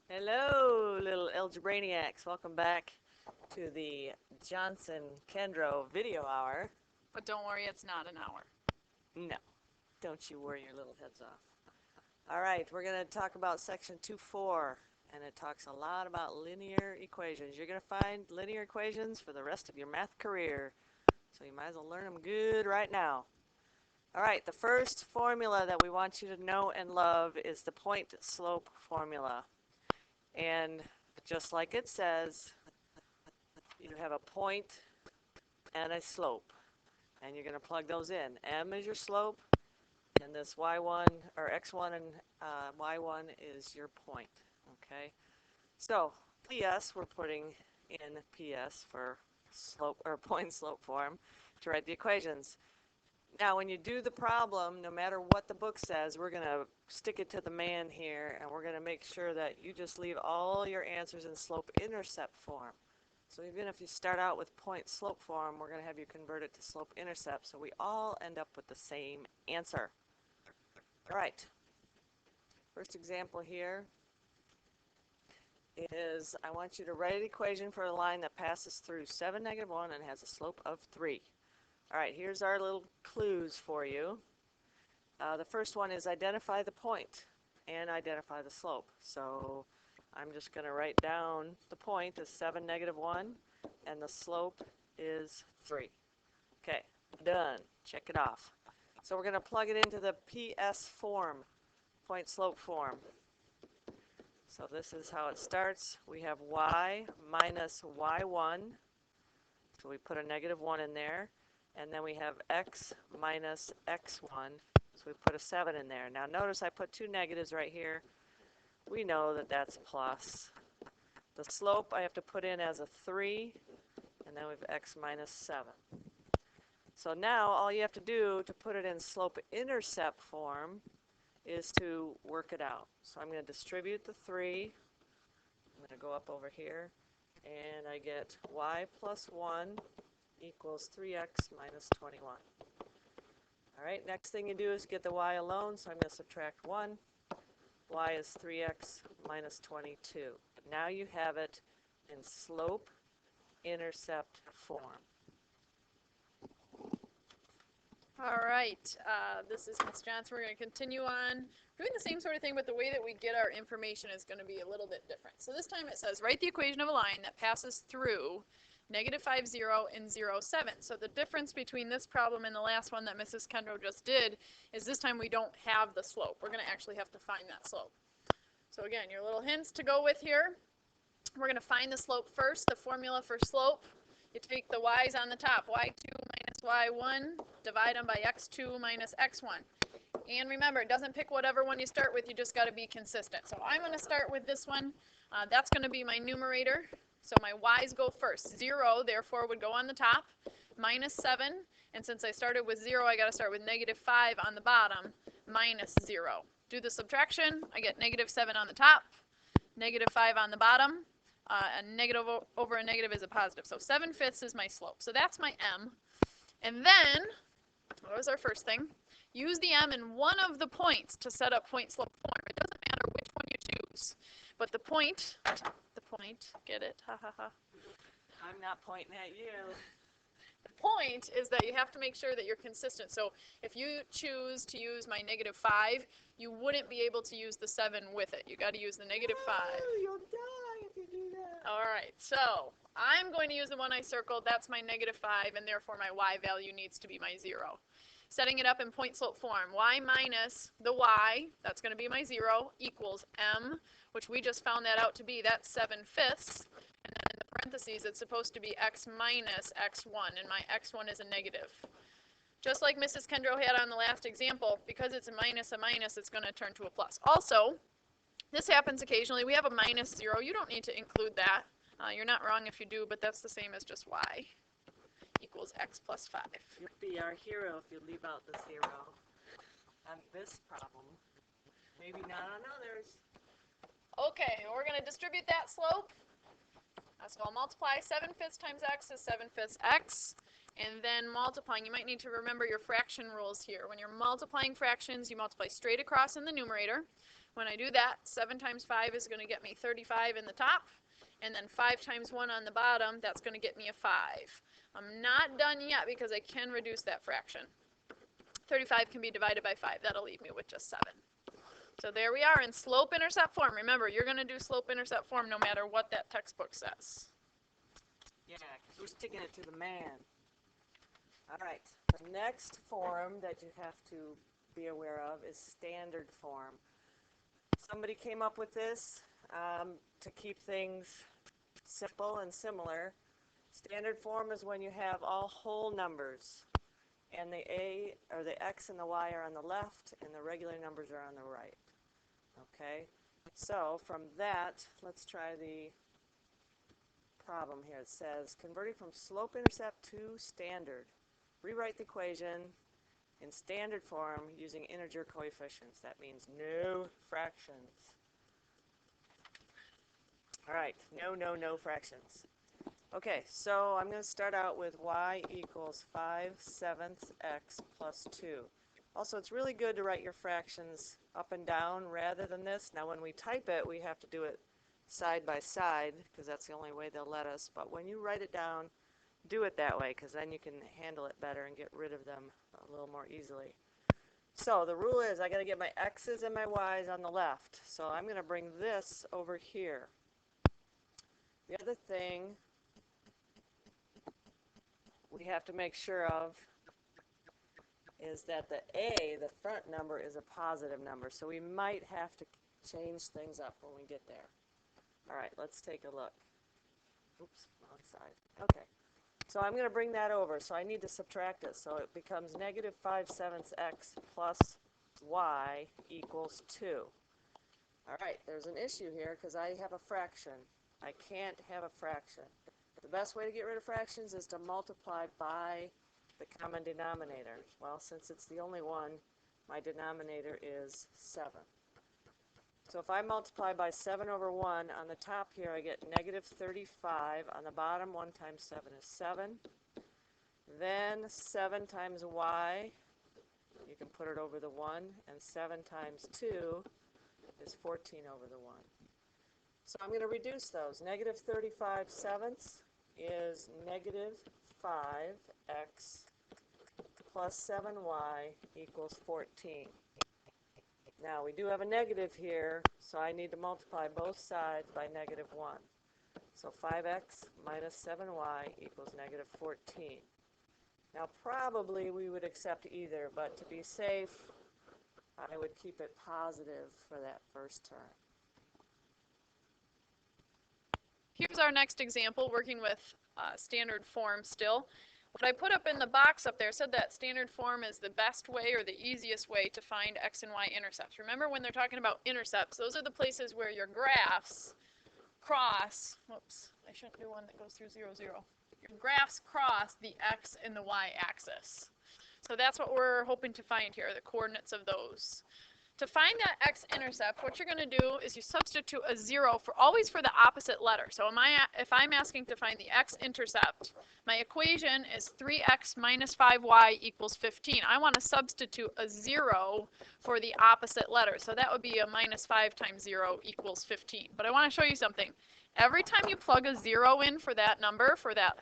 Hello, little algebrainiacs. Welcome back to the Johnson Kendro video hour. But don't worry, it's not an hour. No, don't you worry your little heads off. All right, we're going to talk about section 2.4, and it talks a lot about linear equations. You're going to find linear equations for the rest of your math career, so you might as well learn them good right now. All right, the first formula that we want you to know and love is the point-slope formula. And just like it says, you have a point and a slope. And you're going to plug those in. M is your slope, and this y1 or x1 and y1 is your point. Okay. So PS we're putting in PS for slope or point slope form to write the equations. Now, when you do the problem, no matter what the book says, we're going to stick it to the man here, and we're going to make sure that you just leave all your answers in slope-intercept form. So even if you start out with point-slope form, we're going to have you convert it to slope-intercept, so we all end up with the same answer. All right. First example here is I want you to write an equation for a line that passes through 7, -1 and has a slope of 3. All right, here's our little clues for you. The first one is identify the point and identify the slope. So I'm just going to write down the point is 7, -1, and the slope is 3. Okay, done. Check it off. So we're going to plug it into the PS form, point slope form. So this is how it starts. We have y minus y1. So we put a -1 in there. And then we have x minus x1. So we put a 7 in there. Now notice I put two negatives right here. We know that that's plus. The slope I have to put in as a 3. And then we have x minus 7. So now all you have to do to put it in slope-intercept form is to work it out. So I'm going to distribute the 3. I'm going to go up over here. And I get y plus 1 equals 3x minus 21. All right, next thing you do is get the y alone, so I'm going to subtract 1. Y is 3x minus 22. Now you have it in slope-intercept form. All right, this is Ms. Johnson. We're going to continue on doing the same sort of thing, but the way that we get our information is going to be a little bit different. So this time it says, write the equation of a line that passes through -5, 0, and 0, 7. So the difference between this problem and the last one that Mrs. Kendro just did is this time we don't have the slope. We're going to actually have to find that slope. So again, your little hints to go with here. We're going to find the slope first. The formula for slope, you take the y's on the top, y2 minus y1, divide them by x2 minus x1. And remember, it doesn't pick whatever one you start with, you just got to be consistent. So I'm going to start with this one. That's going to be my numerator. So my y's go first. 0, therefore, would go on the top, minus 7. And since I started with 0, I got to start with -5 on the bottom, minus 0. Do the subtraction, I get -7 on the top, -5 on the bottom. A negative over a negative is a positive. So 7/5 is my slope. So that's my m. And then, what was our first thing? Use the m in one of the points to set up point slope form. It doesn't matter which one you choose. But the point, get it? Ha ha ha. I'm not pointing at you. The point is that you have to make sure that you're consistent. So if you choose to use my -5, you wouldn't be able to use the 7 with it. You got to use the -5. Oh, you'll die if you do that. All right, so I'm going to use the one I circled. That's my -5, and therefore my y value needs to be my 0. Setting it up in point slope form, y minus the y, that's going to be my 0, equals m, which we just found that out to be, that's 7/5. And then in the parentheses, it's supposed to be x minus x1, and my x1 is a negative. Just like Mrs. Kendro had on the last example, because it's a minus, it's going to turn to a plus. Also, this happens occasionally. We have a -0. You don't need to include that. You're not wrong if you do, but that's the same as just y equals x plus 5. You'll be our hero if you leave out the 0 on this problem. Maybe not on others. Okay, we're going to distribute that slope. So I'll multiply 7/5 times x is 7/5 x. And then multiplying, you might need to remember your fraction rules here. When you're multiplying fractions, you multiply straight across in the numerator. When I do that, 7 times 5 is going to get me 35 in the top, and then 5 times 1 on the bottom, that's going to get me a 5. I'm not done yet because I can reduce that fraction. 35 can be divided by 5. That'll leave me with just 7. So there we are in slope-intercept form. Remember, you're going to do slope-intercept form no matter what that textbook says. Yeah, 'cause we're sticking it to the man. All right, the next form that you have to be aware of is standard form. Somebody came up with this to keep things simple and similar. Standard form is when you have all whole numbers, and the a or the x and the y are on the left, and the regular numbers are on the right. Okay, so from that, let's try the problem here. It says converting from slope-intercept to standard. Rewrite the equation in standard form using integer coefficients. That means no fractions. All right, no fractions. Okay, so I'm going to start out with y equals 5/7 x plus 2. Also, it's really good to write your fractions up and down rather than this. Now, when we type it, we have to do it side by side because that's the only way they'll let us. But when you write it down, do it that way because then you can handle it better and get rid of them a little more easily. So the rule is I got to get my x's and my y's on the left. So I'm going to bring this over here. The other thing we have to make sure of is that the a, the front number, is a positive number. So we might have to change things up when we get there. All right, let's take a look. Oops, wrong side. Okay, so I'm going to bring that over. So I need to subtract it. So it becomes negative 5/7 x plus y equals 2. All right, there's an issue here because I have a fraction. I can't have a fraction. The best way to get rid of fractions is to multiply by the common denominator. Well, since it's the only one, my denominator is 7. So if I multiply by 7 over 1, on the top here I get negative 35. On the bottom, 1 times 7 is 7. Then 7 times y, you can put it over the 1, and 7 times 2 is 14 over the 1. So I'm going to reduce those. Negative 35/7 is negative 5x plus 7y equals 14. Now we do have a negative here, so I need to multiply both sides by negative 1. So 5x minus 7y equals negative 14. Now probably we would accept either, but to be safe, I would keep it positive for that first term. Here's our next example, working with standard form still. What I put up in the box up there said that standard form is the best way or the easiest way to find x and y intercepts. Remember, when they're talking about intercepts, those are the places where your graphs cross, whoops, I shouldn't do one that goes through 0, 0. Your graphs cross the x and the y axis. So that's what we're hoping to find here, the coordinates of those. To find that x-intercept, what you're going to do is you substitute a 0 always for the opposite letter. So if I'm asking to find the x-intercept, my equation is 3x minus 5y equals 15. I want to substitute a 0 for the opposite letter. So that would be a minus 5 times 0 equals 15. But I want to show you something. Every time you plug a 0 in for that number, for that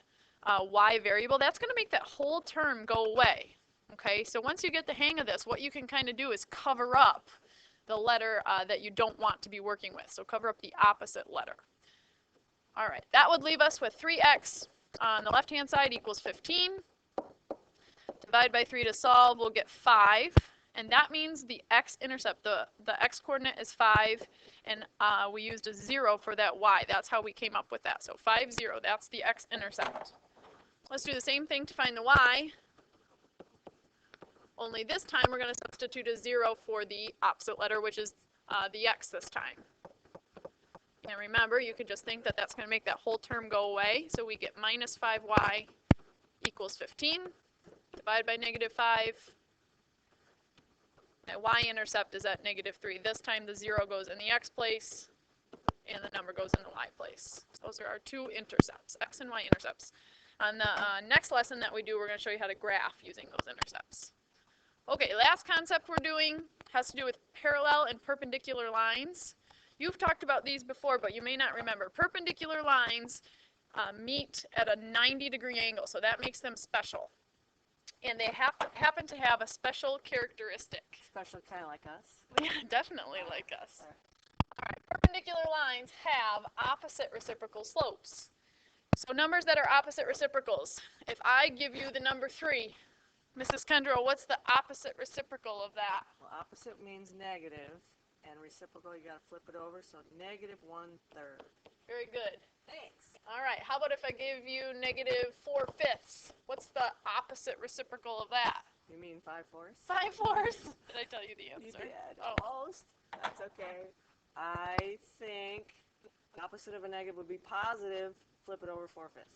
y variable, that's going to make that whole term go away. Okay, so once you get the hang of this, what you can kind of do is cover up the letter that you don't want to be working with. So cover up the opposite letter. All right, that would leave us with 3x on the left-hand side equals 15. Divide by 3 to solve, we'll get 5. And that means the x-intercept, the x-coordinate is 5, and we used a 0 for that y. That's how we came up with that. So 5, 0, that's the x-intercept. Let's do the same thing to find the y. Only this time we're going to substitute a 0 for the opposite letter, which is the x this time. And remember, you can just think that that's going to make that whole term go away. So we get minus 5y equals 15. Divide by negative 5. My y-intercept is at negative 3. This time the 0 goes in the x place, and the number goes in the y place. Those are our two intercepts, x and y intercepts. On the next lesson that we do, we're going to show you how to graph using those intercepts. Okay, last concept we're doing has to do with parallel and perpendicular lines. You've talked about these before, but you may not remember. Perpendicular lines meet at a 90-degree angle, so that makes them special. And they happen to have a special characteristic. Special kind of like us. Yeah, definitely like us. All right, perpendicular lines have opposite reciprocal slopes. So numbers that are opposite reciprocals. If I give you the number 3, Mrs. Kendall, what's the opposite reciprocal of that? Well, opposite means negative, and reciprocal, you got to flip it over, so negative 1/3. Very good. Thanks. All right, how about if I give you negative 4/5? What's the opposite reciprocal of that? You mean 5/4? 5/4? Did I tell you the answer? You did. Oh. Almost. That's okay. I think the opposite of a negative would be positive. Flip it over 4/5.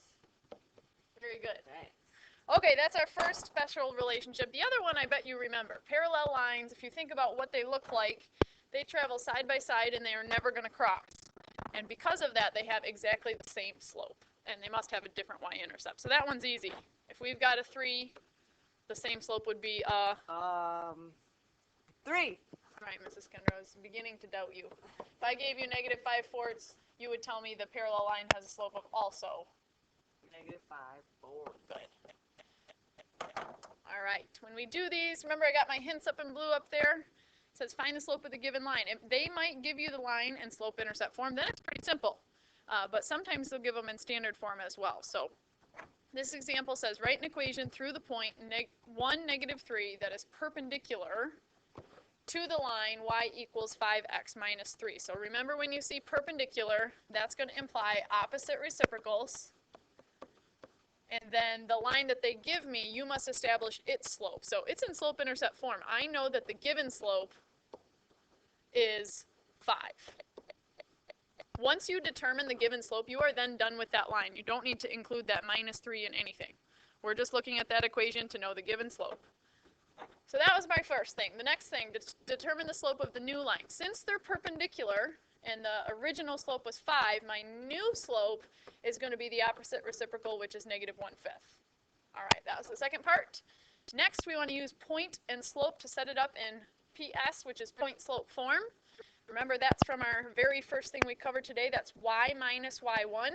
Very good. Thanks. Okay, that's our first special relationship. The other one I bet you remember. Parallel lines, if you think about what they look like, they travel side by side and they are never going to cross. And because of that, they have exactly the same slope. And they must have a different y-intercept. So that one's easy. If we've got a 3, the same slope would be 3. All right, Mrs. Kendra, I was beginning to doubt you. If I gave you negative 5/4, you would tell me the parallel line has a slope of also. Negative 5/4. Good. All right, when we do these, remember I got my hints up in blue up there? It says find the slope of the given line. If they might give you the line in slope-intercept form, then it's pretty simple. But sometimes they'll give them in standard form as well. So this example says write an equation through the point 1, negative 3 that is perpendicular to the line y equals 5x minus 3. So remember, when you see perpendicular, that's going to imply opposite reciprocals. And then the line that they give me, you must establish its slope. So it's in slope-intercept form. I know that the given slope is 5. Once you determine the given slope, you are then done with that line. You don't need to include that minus 3 in anything. We're just looking at that equation to know the given slope. So that was my first thing. The next thing, determine the slope of the new line. Since they're perpendicular and the original slope was 5, my new slope is going to be the opposite reciprocal, which is negative 1/5. All right, that was the second part. Next, we want to use point and slope to set it up in PS, which is point slope form. Remember, that's from our very first thing we covered today. That's y minus y1.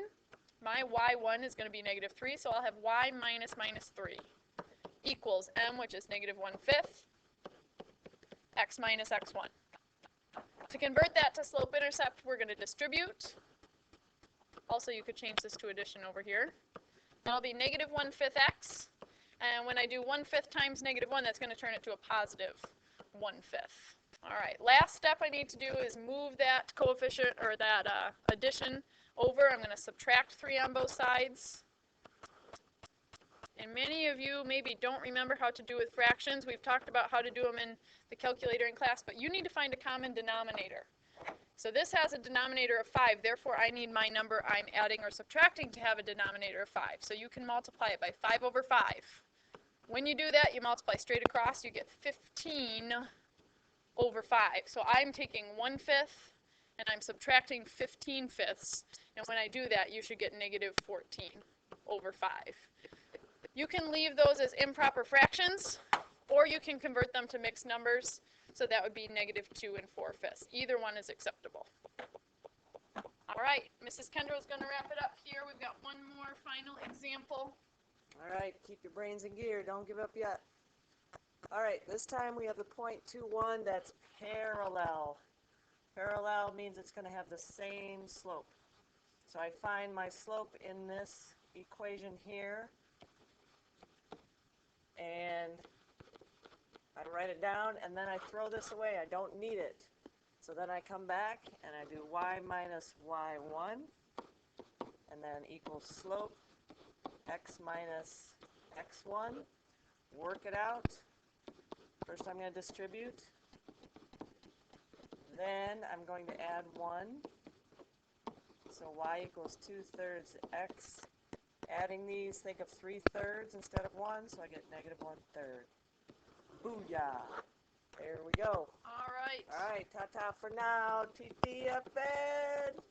My y1 is going to be negative 3, so I'll have y minus minus 3 equals m, which is negative 1/5, x minus x1. To convert that to slope-intercept, we're going to distribute. Also, you could change this to addition over here. That'll be negative 1/5 x, and when I do 1/5 times negative 1, that's going to turn it to a positive 1/5. All right, last step I need to do is move that coefficient, or that addition, over. I'm going to subtract 3 on both sides. And many of you maybe don't remember how to do with fractions. We've talked about how to do them in the calculator in class, but you need to find a common denominator. So this has a denominator of 5, therefore I need my number I'm adding or subtracting to have a denominator of 5. So you can multiply it by 5 over 5. When you do that, you multiply straight across, you get 15 over 5. So I'm taking 1/5 and I'm subtracting 15/5. And when I do that, you should get negative 14 over 5. You can leave those as improper fractions, or you can convert them to mixed numbers. So that would be negative 2 and 4/5. Either one is acceptable. All right, Mrs. Kendall is going to wrap it up here. We've got one more final example. All right, keep your brains in gear. Don't give up yet. All right, this time we have the point 2, 1 that's parallel. Parallel means it's going to have the same slope. So I find my slope in this equation here, and I write it down, and then I throw this away. I don't need it. So then I come back and I do y minus y1, and then equals slope x minus x1. Work it out. First I'm going to distribute. Then I'm going to add 1. So y equals 2/3 x. Adding these, think of 3/3 instead of 1, so I get negative 1/3. Booyah! There we go. All right. All right, ta-ta for now. TT up bed.